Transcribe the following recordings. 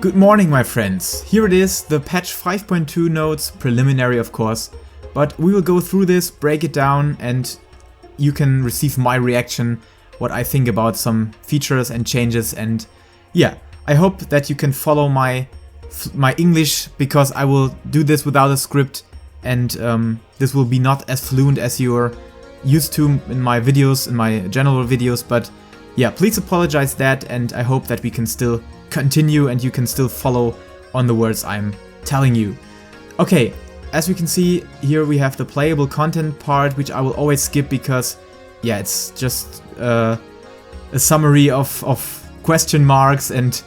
Good morning, my friends. Here it is, the patch 5.2 notes, preliminary of course, but we will go through this, break it down, and you can receive my reaction, what I think about some features and changes. And yeah, I hope that you can follow my English, because I will do this without a script, and this will be not as fluent as you're used to in my videos, in my general videos, but yeah, please apologize that, and I hope that we can still continue and you can still follow on the words I'm telling you. Okay, as we can see here we have the playable content part, which I will always skip because yeah, it's just a summary of question marks and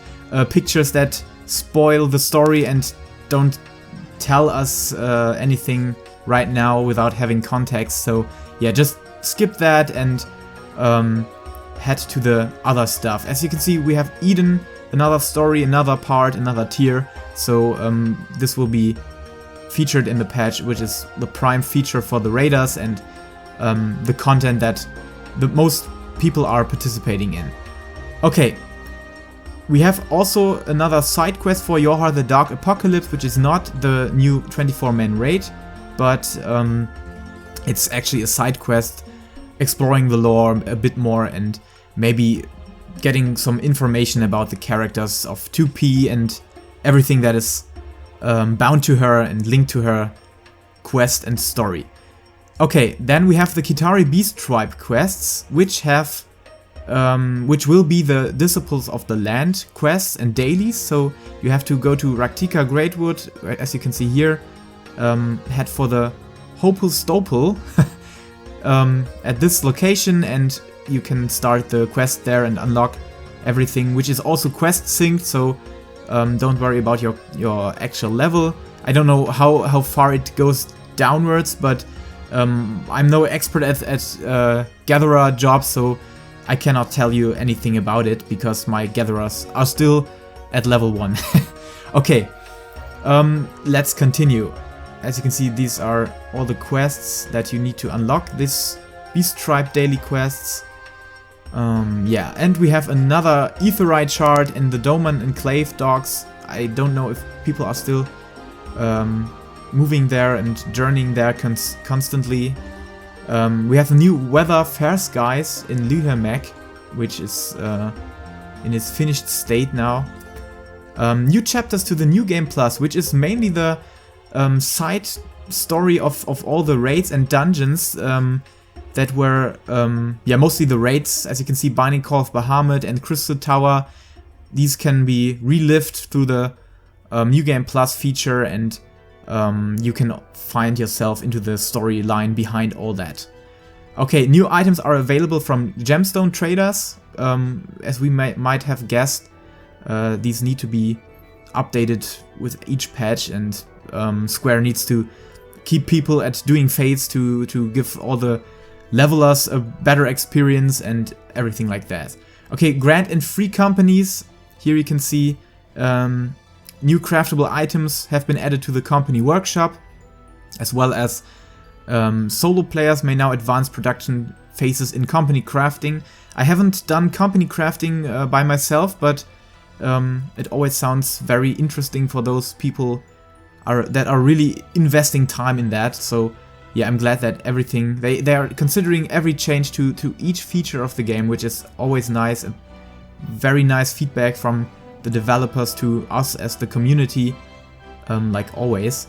pictures that spoil the story and don't tell us anything right now without having context. So yeah, just skip that and head to the other stuff. As you can see, we have Eden, another story, another part, another tier. So this will be featured in the patch, which is the prime feature for the raiders and the content that the most people are participating in. Okay, we have also another side quest for Yorha the Dark Apocalypse, which is not the new 24-man raid, but it's actually a side quest exploring the lore a bit more and maybe getting some information about the characters of 2P and everything that is bound to her and linked to her quest and story. Okay, then we have the Kitari Beast Tribe quests, which will be the Disciples of the Land quests and dailies. So you have to go to Raktika Greatwood, as you can see here, head for the Hopel Stopel at this location, and you can start the quest there and unlock everything, which is also quest synced, so don't worry about your actual level. I don't know how far it goes downwards, but I'm no expert at gatherer jobs, so I cannot tell you anything about it because my gatherers are still at level 1. Okay, let's continue. As you can see, these are all the quests that you need to unlock, this Beast Tribe daily quests. Yeah, and we have another Aetheryte shard in the Doman Enclave docks. I don't know if people are still moving there and journeying there constantly. We have a new Weather Fair Skies in Lyhamek, which is in its finished state now. New chapters to the New Game Plus, which is mainly the side story of all the raids and dungeons that were, yeah, mostly the raids. As you can see, Binding Call of Bahamut and Crystal Tower, these can be relived through the New Game Plus feature, and you can find yourself into the storyline behind all that. Okay, new items are available from Gemstone traders. As we might have guessed, these need to be updated with each patch, and Square needs to keep people at doing fates to give all the levelers a better experience and everything like that. Okay, grant and free companies. Here you can see new craftable items have been added to the company workshop, as well as solo players may now advance production phases in company crafting. I haven't done company crafting by myself, but it always sounds very interesting for those people that are really investing time in that. So yeah, I'm glad that everything, they are considering every change to each feature of the game, which is always nice, and very nice feedback from the developers to us as the community, like always.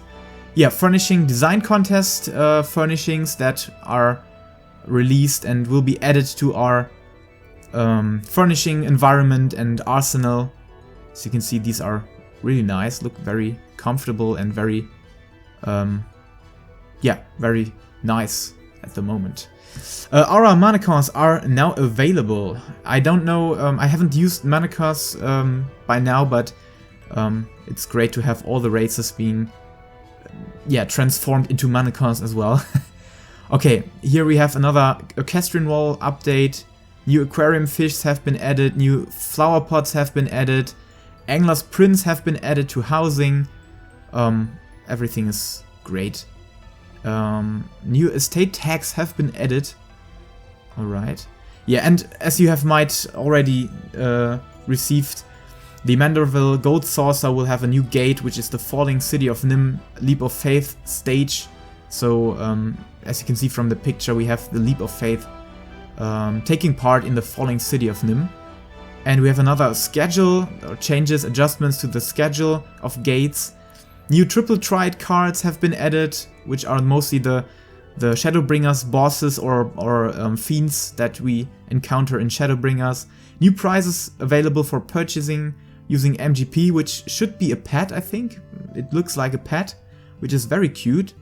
Yeah, Furnishing design contest furnishings that are released and will be added to our furnishing environment and arsenal. As you can see, these are really nice, look very comfortable and very yeah, very nice at the moment. Aura manacons are now available. I don't know, I haven't used manacons by now, but it's great to have all the races being yeah, transformed into manacons as well. Okay, here we have another Equestrian Wall update. New aquarium fish have been added, new flower pots have been added, Angler's Prints have been added to housing. Everything is great. New estate tags have been added. Alright. Yeah, and as you might already received, The Manderville Gold Saucer will have a new gate, which is the Falling City of Nim Leap of Faith stage. So, as you can see from the picture, we have the Leap of Faith taking part in the Falling City of Nim. And we have another schedule, or changes, adjustments to the schedule of gates. New Triple Triad cards have been added, which are mostly the Shadowbringers bosses or fiends that we encounter in Shadowbringers. New prizes available for purchasing using MGP, which should be a pet, I think. It looks like a pet, which is very cute.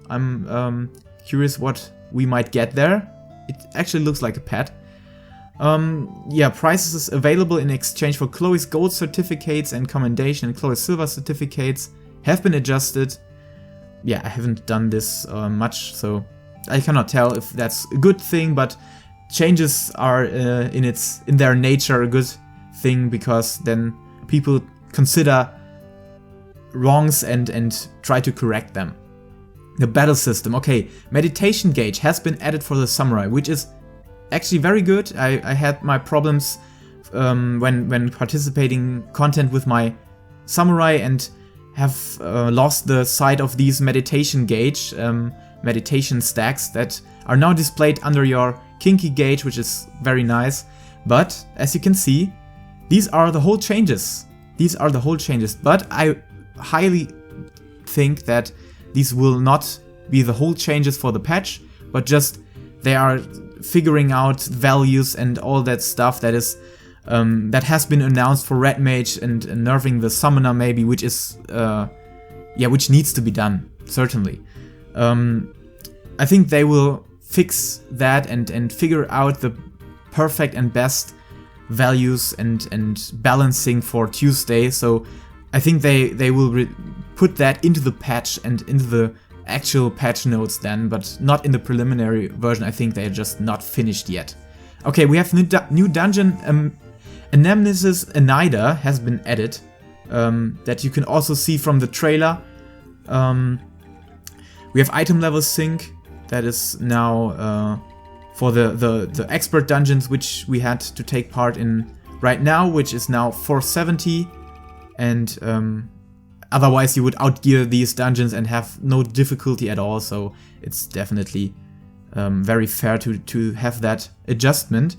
I'm curious what we might get there. It actually looks like a pet. Yeah, prizes available in exchange for Chloe's gold certificates and commendation and Chloe's silver certificates have been adjusted. Yeah, I haven't done this much, so I cannot tell if that's a good thing, but changes are in their nature a good thing, because then people consider wrongs and try to correct them. The battle system. Okay, meditation gauge has been added for the samurai, which is actually very good. I had my problems when participating content with my samurai and have lost the sight of these meditation gauge, meditation stacks that are now displayed under your kinky gauge, which is very nice. But as you can see, these are the whole changes. These are the whole changes. But I highly think that these will not be the whole changes for the patch, but just they are figuring out values and all that stuff that is that has been announced for Red Mage and nerfing the summoner maybe, which is which needs to be done, certainly. I think they will fix that and figure out the perfect and best values and balancing for Tuesday. So I think they will put that into the patch and into the actual patch notes then, but not in the preliminary version. I think they're just not finished yet. Okay, we have new dungeon. Anamnesis Anida has been added, that you can also see from the trailer. We have item level sync that is now for the expert dungeons, which we had to take part in right now, which is now 470, and otherwise you would outgear these dungeons and have no difficulty at all, so it's definitely very fair to have that adjustment.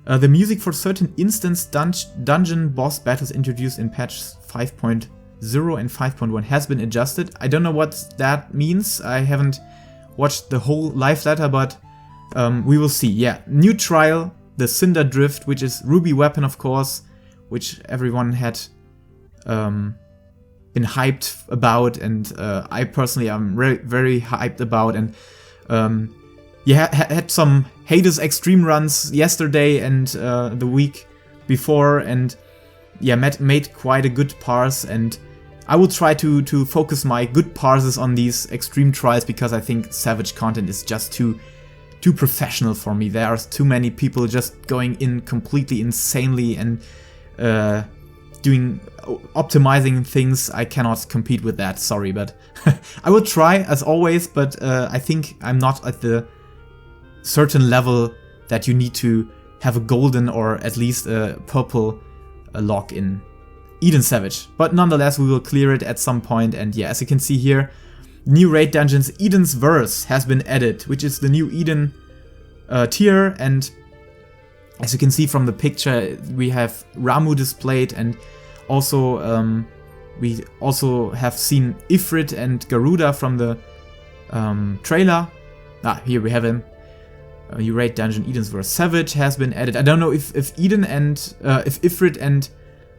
The music for certain instance dungeon boss battles introduced in patch 5.0 and 5.1 has been adjusted. I don't know what that means. I haven't watched the whole live letter, but we will see. Yeah, new trial, the Cinder Drift, which is Ruby weapon, of course, which everyone had been hyped about, and I personally am very hyped about, and had some Hades Extreme runs yesterday and the week before, and yeah, made quite a good parse, and I will try to focus my good parses on these extreme trials, because I think Savage content is just too professional for me. There are too many people just going in completely insanely and optimizing things. I cannot compete with that, sorry, but I will try as always, but I think I'm not at the certain level that you need to have a golden or at least a purple lock in Eden Savage. But nonetheless, we will clear it at some point, and yeah, as you can see here, new raid dungeons Eden's Verse has been added, which is the new Eden tier, and as you can see from the picture, we have Ramu displayed, and also we also have seen Ifrit and Garuda from the trailer. Here we have him. You raid dungeon Eden's Verse Savage has been added. I don't know if Eden and if Ifrit and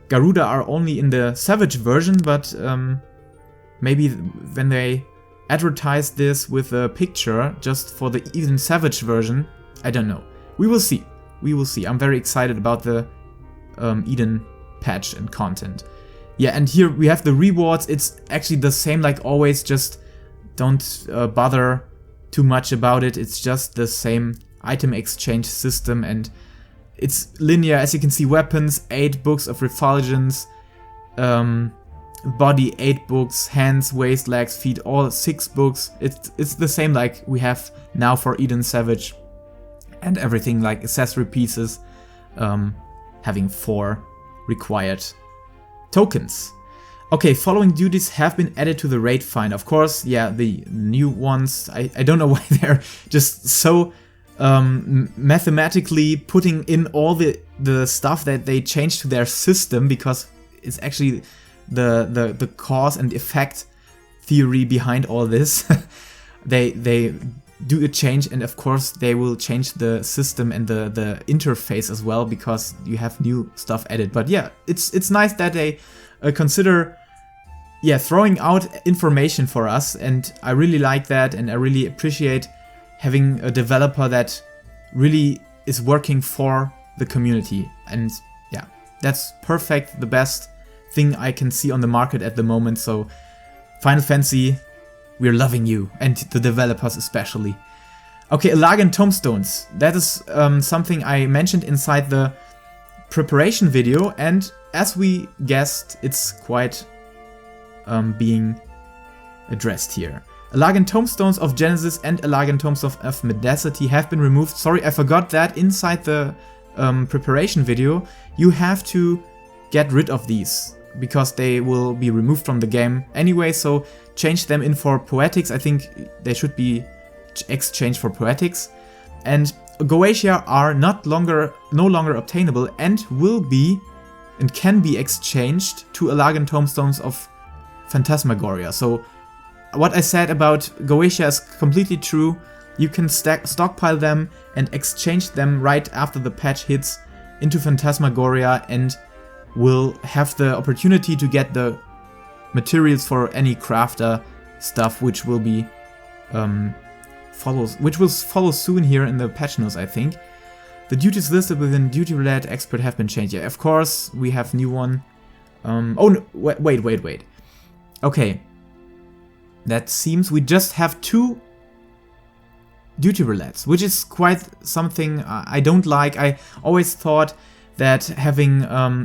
Garuda are only in the Savage version, but maybe when they advertise this with a picture just for the Eden Savage version, I don't know. We will see. We will see. I'm very excited about the Eden patch and content. Yeah, and here we have the rewards. It's actually the same like always, just don't bother too much about it. It's just the same item exchange system, and it's linear. As you can see, weapons 8 books of refulgence, body 8 books, hands, waist, legs, feet, all 6 books. It's the same like we have now for Eden Savage, and everything like accessory pieces having 4 required Tokens. Okay, following duties have been added to the raid finder. Of course, yeah, the new ones, I don't know why they're just so mathematically putting in all the stuff that they changed to their system, because it's actually the cause and effect theory behind all this. They do a change, and of course they will change the system and the interface as well, because you have new stuff added. But yeah, it's nice that they consider throwing out information for us, and I really like that, and I really appreciate having a developer that really is working for the community. And yeah, that's perfect, the best thing I can see on the market at the moment. So Final Fantasy, we're loving you, and the developers especially. Okay, Alagan Tombstones. That is something I mentioned inside the preparation video, and as we guessed, it's quite being addressed here. Alagan Tombstones of Genesis and Alagan Tombstones of Medacity have been removed. Sorry, I forgot that inside the preparation video. You have to get rid of these, because they will be removed from the game anyway, so change them in for Poetics. I think they should be exchanged for Poetics. And Goetia are no longer obtainable, and will be and can be exchanged to Alagan Tombstones of Phantasmagoria. So what I said about Goetia is completely true. You can stockpile them and exchange them right after the patch hits into Phantasmagoria, and will have the opportunity to get the materials for any crafter stuff, which will be follow soon here in the patch notes, I think. The duties listed within Duty Roulette Expert have been changed. Yeah, of course, we have new one. Oh no, wait. Okay. That seems we just have 2 Duty Roulettes, which is quite something I don't like. I always thought that having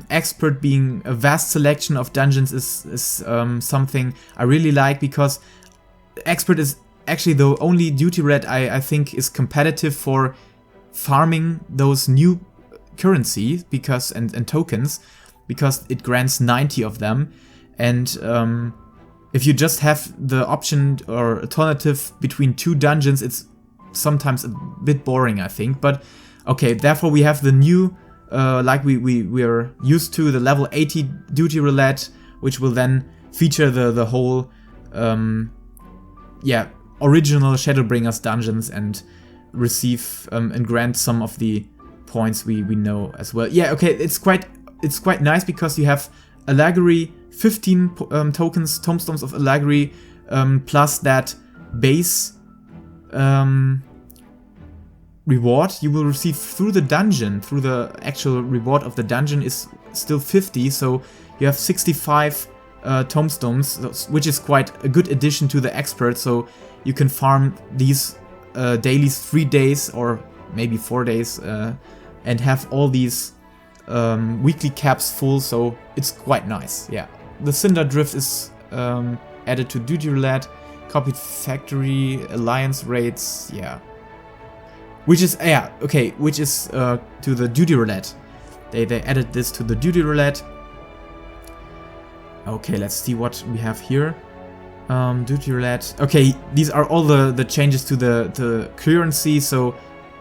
Expert being a vast selection of dungeons is something I really like, because Expert is actually the only Duty Roulette I think is competitive for farming those new currency and tokens, because it grants 90 of them. And if you just have the option or alternative between 2 dungeons, it's sometimes a bit boring, I think. But okay, therefore we have the new, like we're used to, the level 80 Duty Roulette, which will then feature the whole, original Shadowbringers dungeons, and receive and grant some of the points we know as well. Yeah, okay, it's quite nice, because you have Allegory, 15 tokens, Tombstones of Allegory, plus that base reward you will receive through the dungeon. Through the actual reward of the dungeon is still 50, so you have 65 tombstones, which is quite a good addition to the expert. So you can farm these dailies 3 days or maybe 4 days, and have all these weekly caps full, so it's quite nice. Yeah, the Cinder Drift is added to Duty Roulette, copied Factory, Alliance Raids, yeah. Which is, to the Duty Roulette. They added this to the Duty Roulette. Okay, let's see what we have here. Duty Roulette. Okay, these are all the changes to the currency, so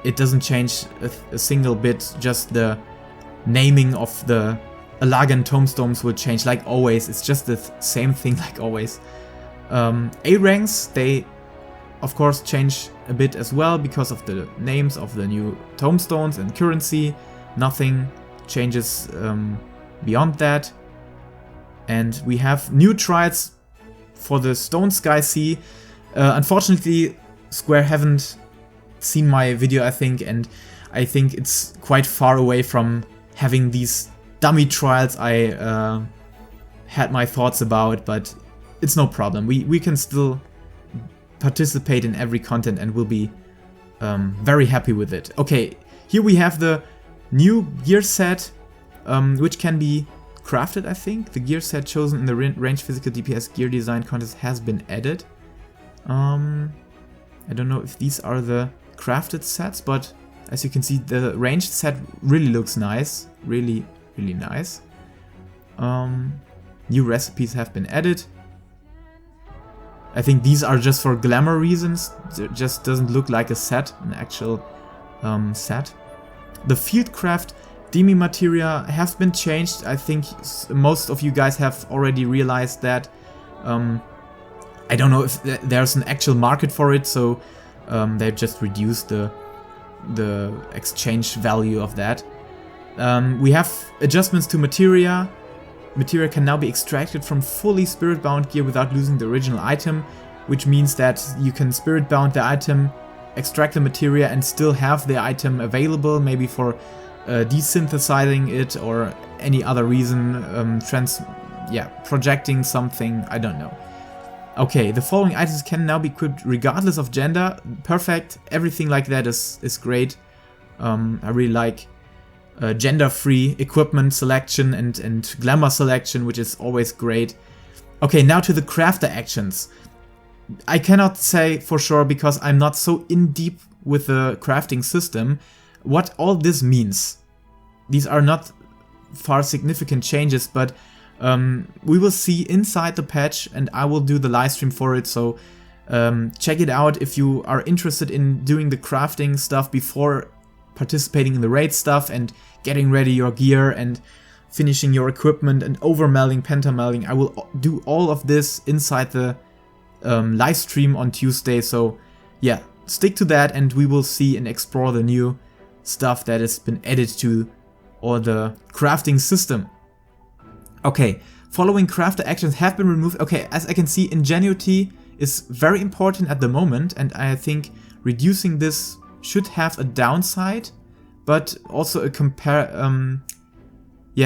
it doesn't change a single bit, just the naming of the Alagan Tombstones will change like always. It's just the same thing like always. A ranks, they of course change a bit as well because of the names of the new tombstones and currency. Nothing changes beyond that. And we have new trials for the Stone Sky Sea. Unfortunately, Square haven't seen my video, I think, and I think it's quite far away from having these dummy trials I had my thoughts about, but it's no problem. We can still participate in every content and we'll be very happy with it. Okay, here we have the new gear set, which can be crafted, I think. The gear set chosen in the range physical DPS gear design contest has been added. I don't know if these are the crafted sets, but as you can see, the ranged set really looks nice. Really, really nice. New recipes have been added. I think these are just for glamour reasons. It just doesn't look like a set, an actual set. The Fieldcraft demi materia have been changed. I think most of you guys have already realized that. I don't know if there's an actual market for it, so they've just reduced the exchange value of that. We have adjustments to materia. Materia can now be extracted from fully spirit-bound gear without losing the original item, which means that you can spirit-bound the item, extract the materia, and still have the item available, maybe for desynthesizing it or any other reason, projecting something, I don't know. Okay, the following items can now be equipped regardless of gender. Perfect, everything like that is great. I really like gender-free equipment selection and glamour selection, which is always great. Okay, now to the crafter actions. I cannot say for sure because I'm not so in deep with the crafting system what all this means. These are not far significant changes, but we will see inside the patch, and I will do the live stream for it, so check it out if you are interested in doing the crafting stuff before participating in the raid stuff and getting ready your gear and finishing your equipment and overmelding, pentamelding. I will do all of this inside the live stream on Tuesday, so yeah, stick to that and we will see and explore the new stuff that has been added to or the crafting system. Okay, following crafter actions have been removed. Okay, as I can see, ingenuity is very important at the moment, and I think reducing this should have a downside, but also a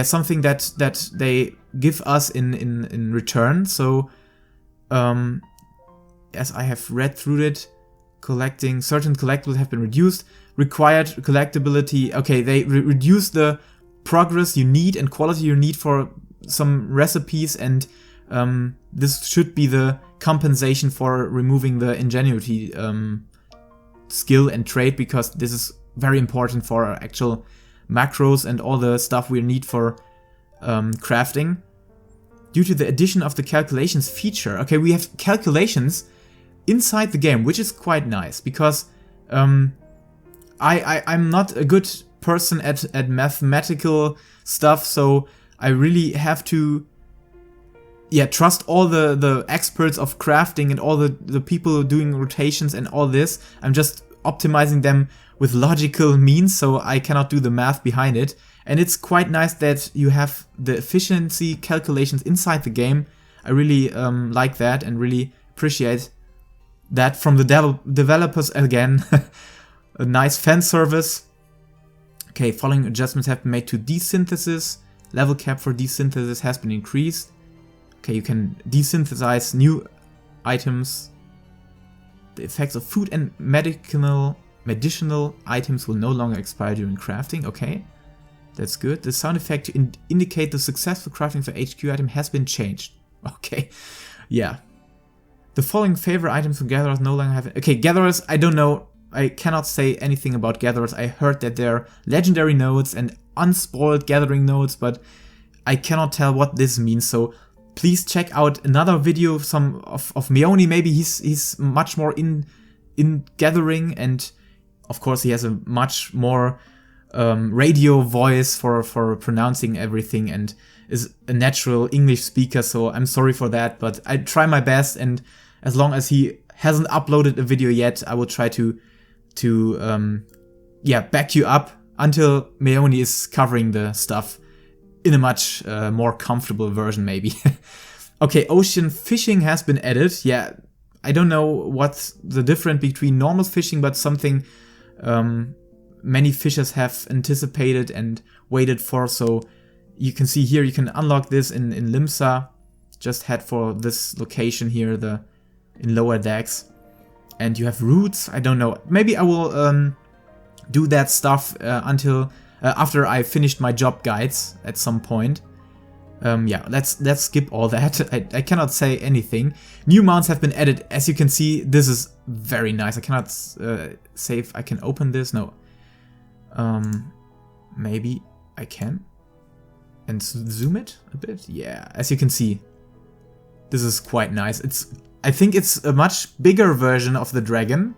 something that they give us in return. So as I have read through it, collecting certain collectibles have been reduced. Required collectability, okay, they reduce the progress you need and quality you need for some recipes, and this should be the compensation for removing the ingenuity skill and trait, because this is very important for our actual macros and all the stuff we need for crafting. Due to the addition of the calculations feature, okay, we have calculations inside the game, which is quite nice, because I'm not a good person at mathematical stuff, so I really have to trust all the experts of crafting and all the people doing rotations and all this. I'm just optimizing them with logical means, so I cannot do the math behind it. And it's quite nice that you have the efficiency calculations inside the game. I really like that and really appreciate that from the developers again. A nice fan service. Okay, following adjustments have been made to desynthesis. Level cap for desynthesis has been increased. Okay, you can desynthesize new items. The effects of food and medicinal items will no longer expire during crafting. Okay, that's good. The sound effect to indicate the successful crafting of the HQ item has been changed. Okay, yeah. The following favorite items from gatherers no longer have... Okay, gatherers, I don't know. I cannot say anything about gatherers. I heard that they're legendary nodes and unspoiled gathering nodes, but I cannot tell what this means, so please check out another video of Meoni. Maybe he's much more in gathering, and of course he has a much more radio voice for pronouncing everything and is a natural English speaker, so I'm sorry for that, but I try my best, and as long as he hasn't uploaded a video yet, I will try to back you up until Meoni is covering the stuff in a much more comfortable version, maybe. Okay, ocean fishing has been added. Yeah, I don't know what's the difference between normal fishing, but something many fishers have anticipated and waited for. So you can see here, you can unlock this in Limsa. Just head for this location here, in lower decks. And you have routes. I don't know. Maybe I will do that stuff until after I finished my job guides at some point. Let's skip all that. I cannot say anything. New mounts have been added. As you can see, this is very nice. I cannot say if I can open this. No. Maybe I can. and zoom it a bit. Yeah, as you can see, this is quite nice. I think it's a much bigger version of the dragon,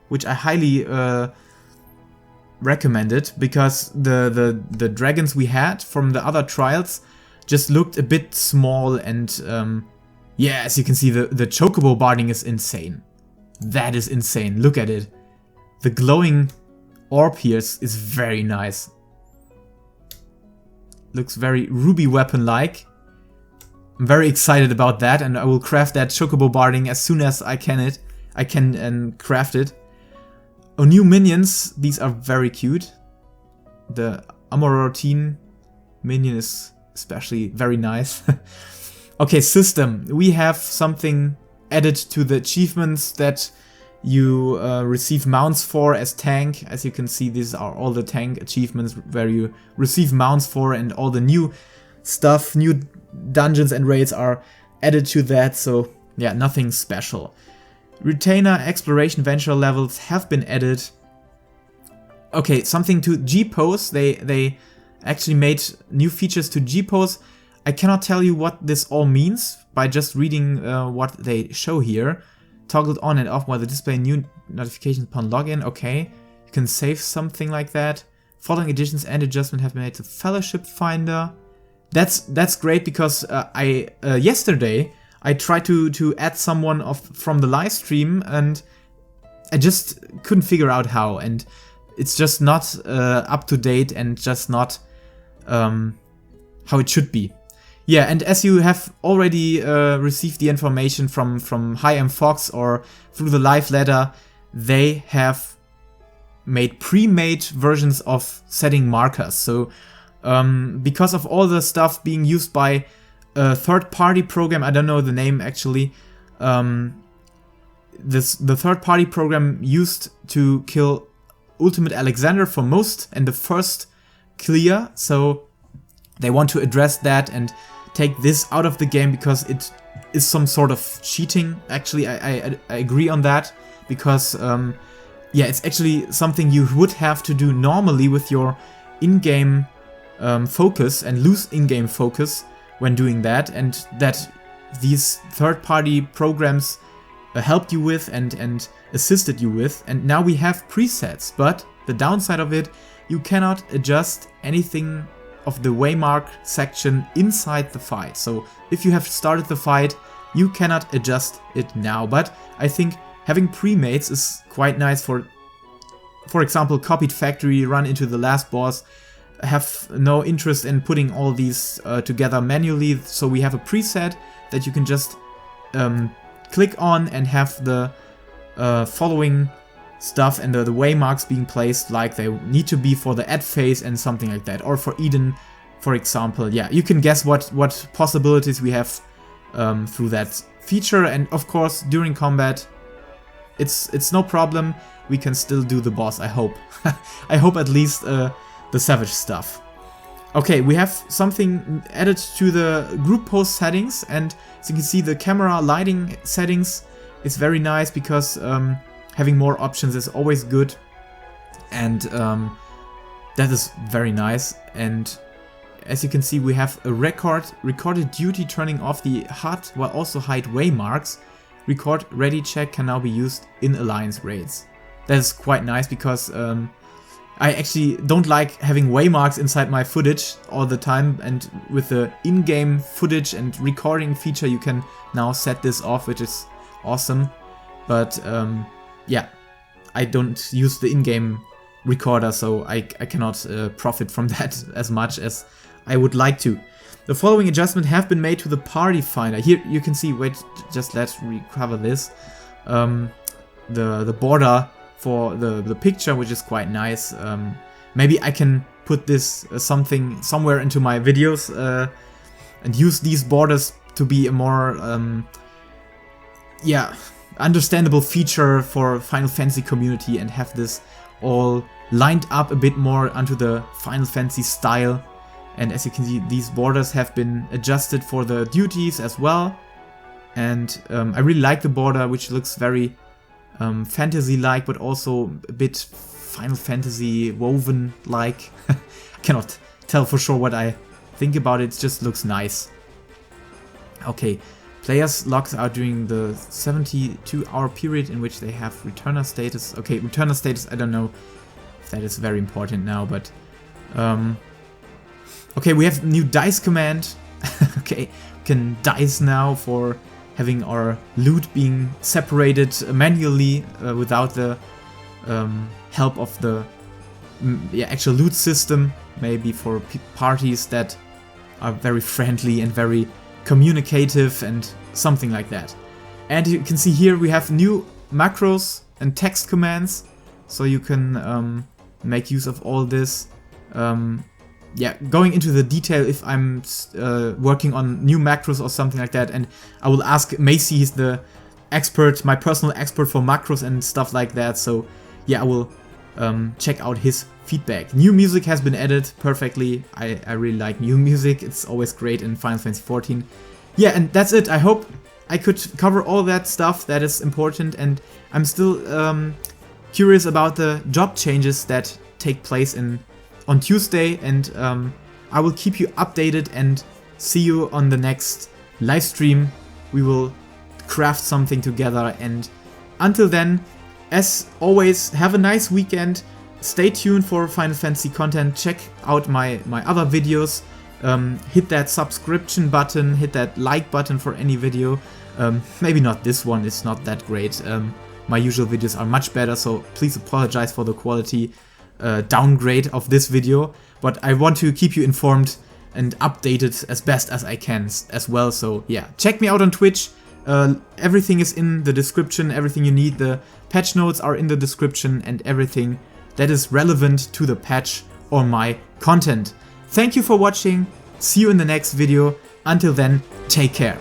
which I highly recommend it, because the dragons we had from the other trials just looked a bit small, and yeah, as you can see, the chocobo barding is insane. That is insane. Look at it. The glowing orb here is very nice. Looks very ruby weapon-like. I'm very excited about that, and I will craft that chocobo barding as soon as I can craft it. Oh, new minions. These are very cute. The Amorotine minion is especially very nice. Okay, system. We have something added to the achievements that you receive mounts for as tank. As you can see, these are all the tank achievements where you receive mounts for, and all the new stuff, new dungeons and raids are added to that. So yeah, nothing special. Retainer exploration venture levels have been added. Okay, something to G-pose. They actually made new features to G-pose. I cannot tell you what this all means by just reading what they show here. Toggled on and off while the display new notifications upon login. Okay, you can save something like that. Following additions and adjustments have been made to Fellowship Finder. That's great, because yesterday I tried to add someone from the live stream, and I just couldn't figure out how, and it's just not up to date and just not how it should be. Yeah, and as you have already received the information from Hi M Fox or through the live letter, they have made pre-made versions of setting markers. So because of all the stuff being used by a third-party program, I don't know the name actually, the third-party program used to kill Ultimate Alexander for most and the first clear, so they want to address that and take this out of the game, because it is some sort of cheating. Actually, I agree on that, because yeah, it's actually something you would have to do normally with your in-game focus, and lose in-game focus when doing that, and that these third-party programs helped you with and assisted you with. And now we have presets, but the downside of it, you cannot adjust anything of the waymark section inside the fight. So if you have started the fight, you cannot adjust it now. But I think having pre-mates is quite nice for example, copied factory, run into the last boss, have no interest in putting all these together manually. So we have a preset that you can just click on and have the following stuff and the waymarks being placed like they need to be for the ad phase and something like that, or for Eden, for example. Yeah, you can guess what possibilities we have through that feature. And of course, during combat, it's no problem. We can still do the boss, I hope. I hope at least the savage stuff. Okay, we have something added to the group post settings, and as you can see, the camera lighting settings is very nice, because having more options is always good, and that is very nice. And as you can see, we have a recorded duty turning off the HUD while also hide waymarks. Record ready check can now be used in alliance raids. That is quite nice, because I actually don't like having waymarks inside my footage all the time, and with the in-game footage and recording feature you can now set this off, which is awesome. But yeah, I don't use the in-game recorder, so I cannot profit from that as much as I would like to. The following adjustments have been made to the party finder. Here you can see, wait, just let's recover this. The border for the picture, which is quite nice. Maybe I can put this somewhere into my videos and use these borders to be a more yeah, understandable feature for Final Fantasy community, and have this all lined up a bit more onto the Final Fantasy style. And as you can see, these borders have been adjusted for the duties as well. And I really like the border, which looks very fantasy-like, but also a bit Final Fantasy woven-like. I cannot tell for sure what I think about it, it just looks nice. Okay, players logs out during the 72-hour period in which they have returner status. Okay, returner status, I don't know if that is very important now, but... okay, we have new dice command. Okay, we can dice now for having our loot being separated manually without the help of the actual loot system, maybe for parties that are very friendly and very communicative and something like that. And you can see here we have new macros and text commands, so you can make use of all this. Yeah, going into the detail if I'm working on new macros or something like that, and I will ask Macy, he's the expert, my personal expert for macros and stuff like that, so yeah, I will check out his feedback. New music has been added perfectly. I really like new music, it's always great in Final Fantasy XIV. Yeah, and that's it. I hope I could cover all that stuff that is important, and I'm still curious about the job changes that take place on Tuesday, and I will keep you updated and see you on the next live stream. We will craft something together, and until then, as always, have a nice weekend. Stay tuned for Final Fantasy content. Check out my other videos. Hit that subscription button, hit that like button for any video. Maybe not this one, it's not that great. My usual videos are much better, so please apologize for the quality downgrade of this video. But I want to keep you informed and updated as best as I can as well. So yeah, check me out on Twitch. Everything is in the description, everything you need. The patch notes are in the description and everything that is relevant to the patch or my content. Thank you for watching. See you in the next video. Until then, take care.